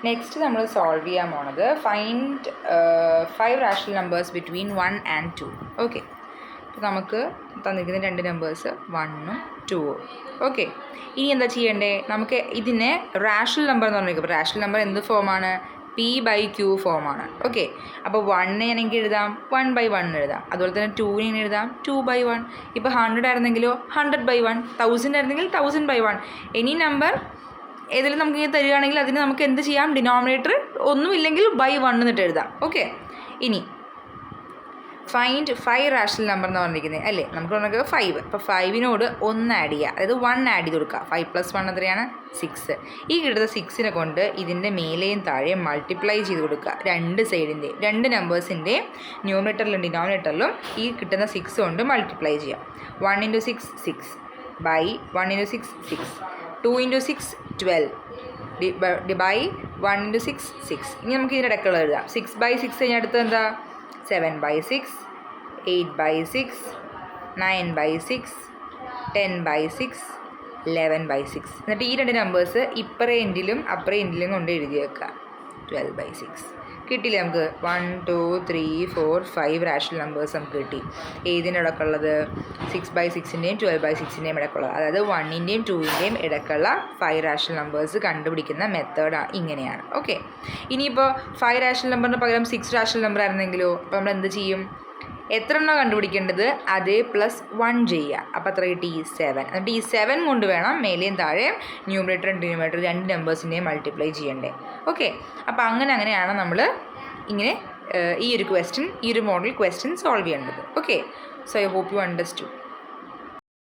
Next നമ്മൾ solve ചെയ്യാൻ പോണത് find 5 rational numbers between 1 and 2. Okay, അപ്പോൾ നമുക്ക് തന്നിരിക്കുന്ന 2 നമ്പേഴ്സ് 1ഉം 2ഉം. ഓക്കെ, ഇനി എന്താ ചെയ്യേണ്ടത്? നമുക്ക് ഇതിനെ റാഷണൽ നമ്പർ എന്ന് പറഞ്ഞിരിക്കും. അപ്പോൾ റാഷണൽ നമ്പർ എന്ത് ഫോമാണ്? P/Q ഫോമാണ്. ഓക്കെ, അപ്പോൾ 1 എനിക്ക് എഴുതാം 1/1 എഴുതാം. അതുപോലെ തന്നെ 2 എഴുതാം 2/1. ഇപ്പോൾ 100 ആയിരുന്നെങ്കിലോ 100/1, 1000 ആയിരുന്നെങ്കിൽ 1000/1. എനി നമ്പർ ഏതെങ്കിലും നമുക്ക് ഇങ്ങനെ തരികയാണെങ്കിൽ അതിന് നമുക്ക് എന്ത് ചെയ്യാം? ഡിനോമിനേറ്റർ ഒന്നുമില്ലെങ്കിൽ by1 എന്നിട്ട് എഴുതാം. ഓക്കെ, ഇനി ഫൈൻഡ് 5 റാഷണൽ നമ്പർ എന്ന് പറഞ്ഞിരിക്കുന്നത് അല്ലേ? നമുക്ക് പറഞ്ഞത് 5. അപ്പോൾ 5നോട് 1 ആഡ് ചെയ്യുക, അതായത് 1 ആഡ് ചെയ്ത് കൊടുക്കുക. 5 + 1 എത്രയാണ്? 6. ഈ കിട്ടുന്ന 6നെ കൊണ്ട് ഇതിൻ്റെ മേലെയും താഴെയും മൾട്ടിപ്ലൈ ചെയ്ത് കൊടുക്കുക. രണ്ട് സൈഡിൻ്റെയും, 2 നമ്പേഴ്സിൻ്റെയും ന്യൂമറേറ്ററിലും ഡിനോമിനേറ്ററിലും ഈ കിട്ടുന്ന 6 കൊണ്ട് മൾട്ടിപ്ലൈ ചെയ്യാം. 1 × 6 6, ബൈ 1 × 6 6, 2 × 6 12, ബൈ 1 × 6 6. ഇനി നമുക്ക് ഇതിൻ്റെ ഇടയ്ക്കുള്ള എഴുതാം. 6/6 കഴിഞ്ഞാൽ അടുത്തത് എന്താ? 7/6, 8/6, 9/6, 10/6, 11/6. എന്നിട്ട് ഈ 2 നമ്പേഴ്സ് ഇപ്പറേ എൻഡിലും അപ്പറേ എൻഡിലും കൊണ്ട് എഴുതി വെക്കുക. 12/6 കിട്ടിയില്ലേ നമുക്ക്? 1 2 3 4 5 റാഷണൽ നമ്പേഴ്സ് നമുക്ക് കിട്ടി. ഏതിൻ്റെ ഇടയ്ക്കുള്ളത്? 6/6ൻ്റെയും 12/6ൻ്റെയും ഇടയ്ക്കുള്ളത്. അതായത് 1ൻ്റെയും 2ൻ്റെയും ഇടയ്ക്കുള്ള 5 റാഷണൽ നമ്പേഴ്സ് കണ്ടുപിടിക്കുന്ന മെത്തേഡ് ഇങ്ങനെയാണ്. ഓക്കെ, ഇനിയിപ്പോൾ 5 റാഷണൽ നമ്പറിന് പകരം 6 റാഷണൽ നമ്പർ ആയിരുന്നെങ്കിലോ? അപ്പോൾ നമ്മൾ എന്ത് ചെയ്യും? എത്ര എണ്ണം കണ്ടുപിടിക്കേണ്ടത്? അതേ +1 ചെയ്യുക. അപ്പോൾ എത്ര കിട്ടി? 7. എന്നിട്ട് ഈ 7 കൊണ്ട് വേണം മേലെയും താഴെയും ന്യൂമറേറ്റർ ഡിനോമിനേറ്റർ 2 നമ്പേഴ്സിനെയും മൾട്ടിപ്ലൈ ചെയ്യേണ്ടത്. ഓക്കെ, അപ്പോൾ അങ്ങനെയാണ് നമ്മൾ ഇങ്ങനെ ഈ ഒരു ക്വസ്റ്റ്യൻ, ഈ ഒരു മോഡൽ ക്വസ്റ്റ്യൻ സോൾവ് ചെയ്യേണ്ടത്. Okay, so I hope you understood.